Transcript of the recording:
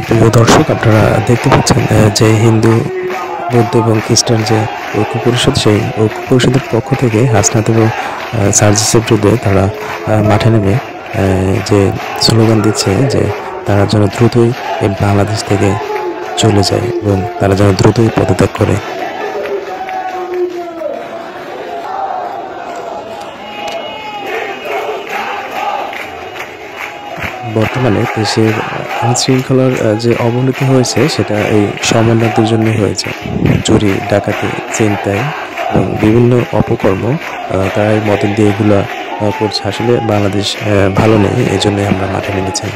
প্রিয় দর্শক, আপনারা দেখতে পাচ্ছেন যে হিন্দু, বৌদ্ধ এবং খ্রিস্টান যে ঐক্য পরিষদ, সেই ঐক্য পরিষদের পক্ষ থেকে হাসনাত এবং সার্জিসের বিরুদ্ধে তারা মাঠে নেমে যে স্লোগান দিচ্ছে যে তারা যেন দ্রুতই এই বাংলাদেশ থেকে চলে যায় এবং তারা যেন দ্রুতই পদত্যাগ করে। বর্তমানে দেশের আইনশৃঙ্খলার যে অবনতি হয়েছে সেটা এই সমন্বয়কদের জন্যই হয়েছে। চুরি, ডাকাতি, ছিনতাই এবং বিভিন্ন অপকর্ম তারা এই মদত দিয়ে এগুলা করছে। আসলে বাংলাদেশ ভালো নেই, এজন্যই আমরা মাঠে নেমেছি।